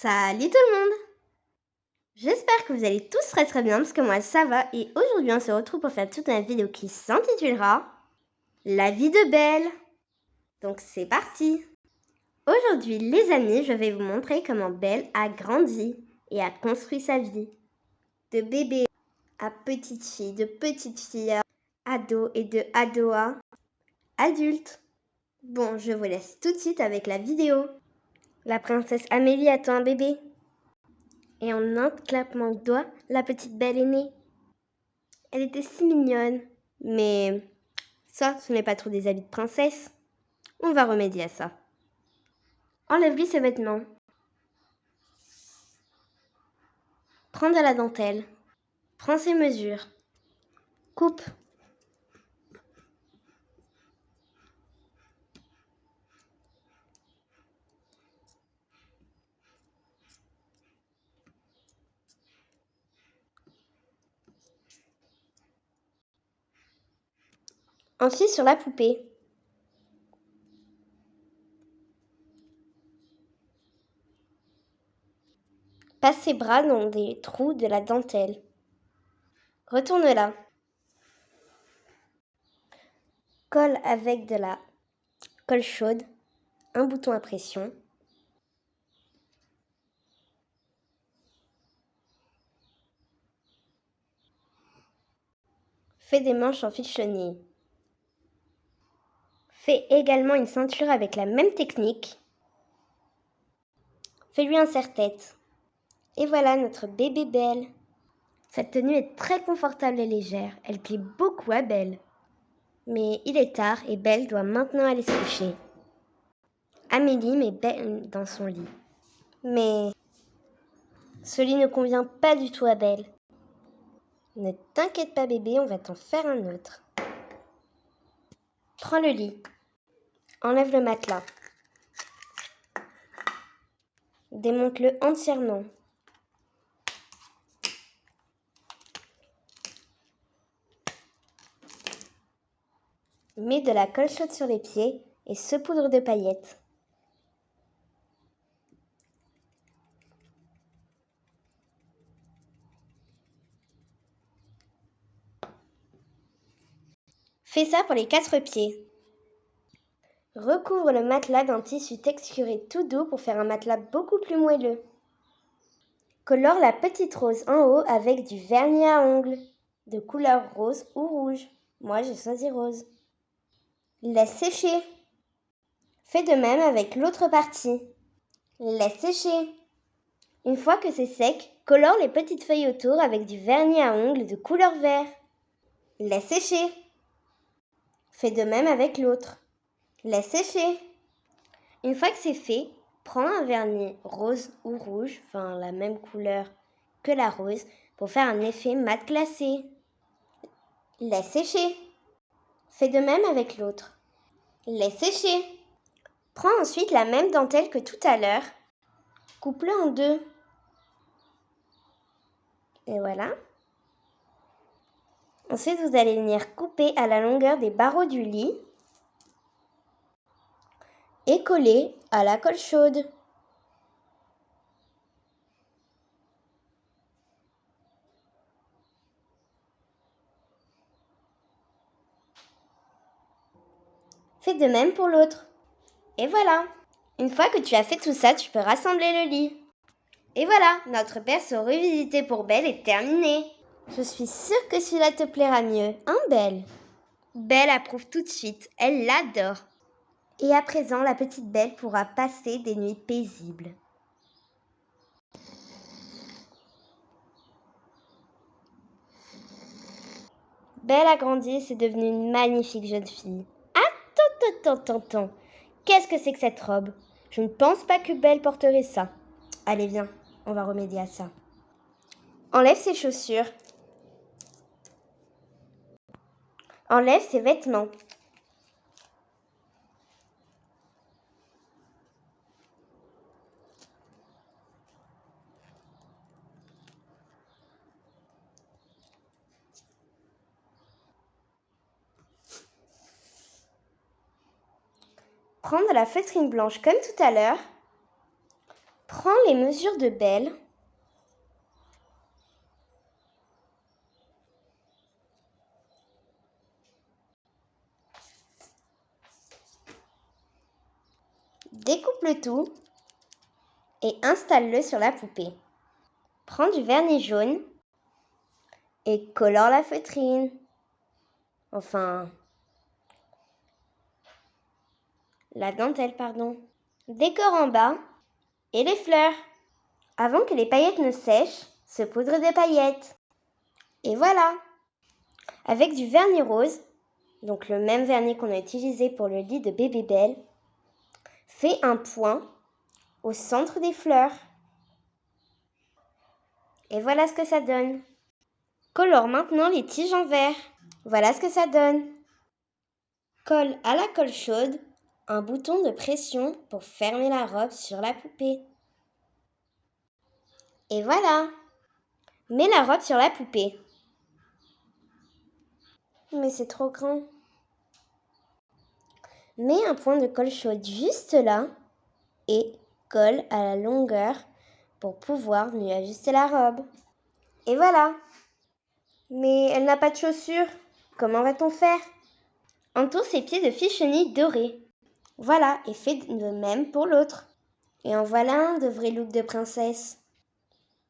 Salut tout le monde! J'espère que vous allez tous très bien parce que moi ça va et aujourd'hui on se retrouve pour faire toute une vidéo qui s'intitulera La vie de Belle. Donc c'est parti! Aujourd'hui les amis, je vais vous montrer comment Belle a grandi et a construit sa vie. De bébé à petite fille, de petite fille à ado et de ado à adulte. Bon, je vous laisse tout de suite avec la vidéo. La princesse Amélie attend un bébé. Et en un claquement de doigts, la petite Belle est née. Elle était si mignonne. Mais ça, ce n'est pas trop des habits de princesse. On va remédier à ça. Enlève-lui ses vêtements. Prends de la dentelle. Prends ses mesures. Coupe. Ensuite sur la poupée. Passe ses bras dans des trous de la dentelle. Retourne-la. Colle avec de la colle chaude un bouton à pression. Fais des manches en fil chenille. Fais également une ceinture avec la même technique. Fais-lui un serre-tête. Et voilà notre bébé Belle. Cette tenue est très confortable et légère. Elle plaît beaucoup à Belle. Mais il est tard et Belle doit maintenant aller se coucher. Amélie met Belle dans son lit. Mais ce lit ne convient pas du tout à Belle. Ne t'inquiète pas bébé, on va t'en faire un autre. Prends le lit. Enlève le matelas. Démonte-le entièrement. Mets de la colle chaude sur les pieds et saupoudre de paillettes. Fais ça pour les 4 pieds. Recouvre le matelas d'un tissu texturé tout doux pour faire un matelas beaucoup plus moelleux. Colore la petite rose en haut avec du vernis à ongles de couleur rose ou rouge. Moi, j'ai choisi rose. Laisse sécher. Fais de même avec l'autre partie. Laisse sécher. Une fois que c'est sec, colore les petites feuilles autour avec du vernis à ongles de couleur vert. Laisse sécher. Fais de même avec l'autre. Laisse sécher. Une fois que c'est fait, prends un vernis rose ou rouge, enfin la même couleur que la rose, pour faire un effet mat glacé. Laisse sécher. Fais de même avec l'autre. Laisse sécher. Prends ensuite la même dentelle que tout à l'heure. Coupe-le en deux. Et voilà. Ensuite, vous allez venir couper à la longueur des barreaux du lit et coller à la colle chaude. Fais de même pour l'autre. Et voilà. Une fois que tu as fait tout ça, tu peux rassembler le lit. Et voilà, notre berceau revisité pour Belle est terminé. Je suis sûre que celui-là te plaira mieux, hein Belle? Belle approuve tout de suite, elle l'adore. Et à présent, la petite Belle pourra passer des nuits paisibles. Belle a grandi et c'est devenue une magnifique jeune fille. Attends. Qu'est-ce que c'est que cette robe? Je ne pense pas que Belle porterait ça. Allez, viens, on va remédier à ça. Enlève ses chaussures. Enlève ses vêtements. Prends de la feutrine blanche comme tout à l'heure. Prends les mesures de Belle, découpe le tout et installe-le sur la poupée. Prends du vernis jaune et colore la feutrine. Enfin, la dentelle, pardon. Décore en bas et les fleurs. Avant que les paillettes ne sèchent, saupoudre des paillettes. Et voilà. Avec du vernis rose, donc le même vernis qu'on a utilisé pour le lit de bébé Belle, fais un point au centre des fleurs. Et voilà ce que ça donne. Colore maintenant les tiges en vert. Voilà ce que ça donne. Colle à la colle chaude un bouton de pression pour fermer la robe sur la poupée. Et voilà. Mets la robe sur la poupée. Mais c'est trop grand. Mets un point de colle chaude juste là et colle à la longueur pour pouvoir mieux ajuster la robe. Et voilà. Mais elle n'a pas de chaussures. Comment va-t-on faire? Entoure ses pieds de fil chenille dorée. Voilà, et fais de même pour l'autre. Et en voilà un de vrai look de princesse.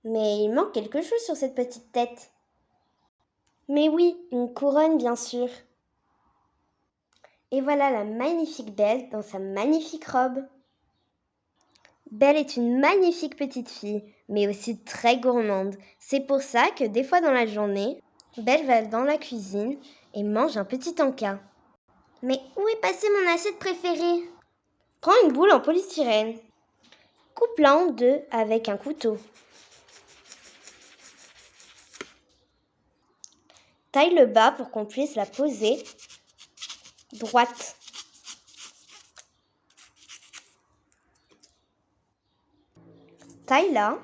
Mais il manque quelque chose sur cette petite tête. Mais oui, une couronne bien sûr. Et voilà la magnifique Belle dans sa magnifique robe. Belle est une magnifique petite fille, mais aussi très gourmande. C'est pour ça que des fois dans la journée, Belle va dans la cuisine et mange un petit encas. Mais où est passée mon assiette préférée? Prends une boule en polystyrène. Coupe-la en deux avec un couteau. Taille le bas pour qu'on puisse la poser droite. Taille-la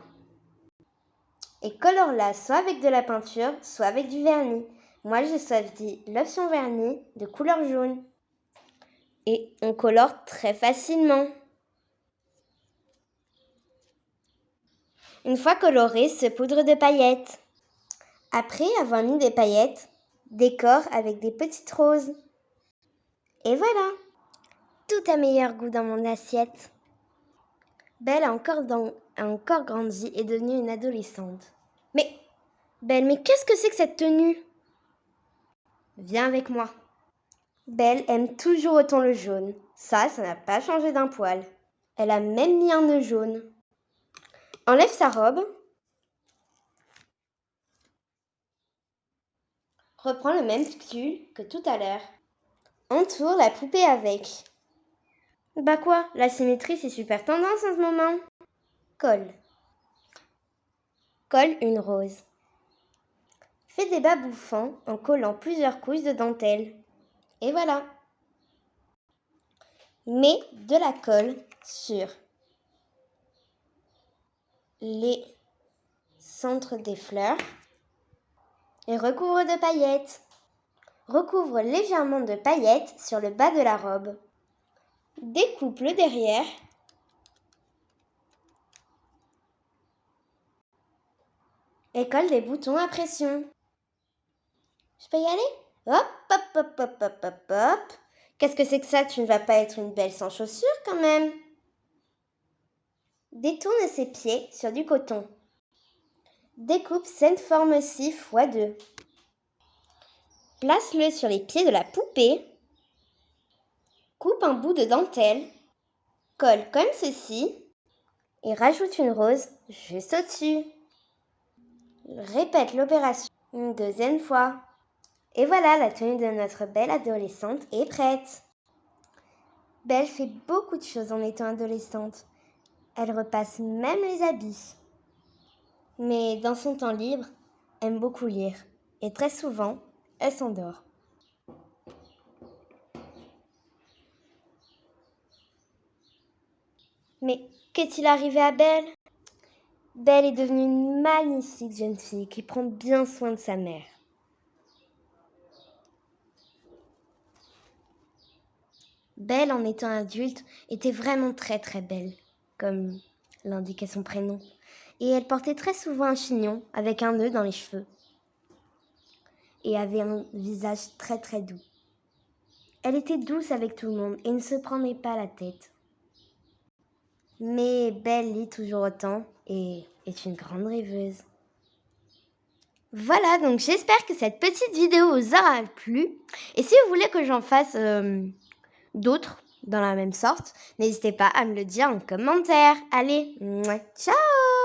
et colore-la soit avec de la peinture, soit avec du vernis. Moi, j'ai choisi l'option vernis de couleur jaune. Et on colore très facilement. Une fois coloré, saupoudre de paillettes. Après avoir mis des paillettes, décore avec des petites roses. Et voilà, tout a meilleur goût dans mon assiette. Belle a encore grandi et est devenue une adolescente. Mais, Belle, mais qu'est-ce que c'est que cette tenue? Viens avec moi. Belle aime toujours autant le jaune. Ça n'a pas changé d'un poil. Elle a même mis un nœud jaune. Enlève sa robe. Reprends le même tulle que tout à l'heure. Entoure la poupée avec. Bah quoi, la symétrie c'est super tendance en ce moment. Colle. Colle une rose. Fais des bas bouffants en collant plusieurs couches de dentelle. Et voilà. Mets de la colle sur les centres des fleurs et recouvre de paillettes. Recouvre légèrement de paillettes sur le bas de la robe. Découpe le derrière et colle des boutons à pression. Je peux y aller? Hop, hop, hop, hop, hop, hop, hop. Qu'est-ce que c'est que ça? Tu ne vas pas être une belle sans chaussures quand même. Détourne ses pieds sur du coton. Découpe cette forme-ci x2. Place-le sur les pieds de la poupée. Coupe un bout de dentelle. Colle comme ceci. Et rajoute une rose juste au-dessus. Répète l'opération une deuxième fois. Et voilà, la tenue de notre belle adolescente est prête. Belle fait beaucoup de choses en étant adolescente. Elle repasse même les habits. Mais dans son temps libre, elle aime beaucoup lire. Et très souvent, elle s'endort. Mais qu'est-il arrivé à Belle? Belle est devenue une magnifique jeune fille qui prend bien soin de sa mère. Belle, en étant adulte, était vraiment très très belle, comme elle indiquait son prénom. Et elle portait très souvent un chignon avec un nœud dans les cheveux. Et avait un visage très très doux. Elle était douce avec tout le monde et ne se prenait pas la tête. Mais Belle lit toujours autant et est une grande rêveuse. Voilà, donc j'espère que cette petite vidéo vous aura plu. Et si vous voulez que j'en fasse d'autres dans la même sorte, n'hésitez pas à me le dire en commentaire. Allez, ciao!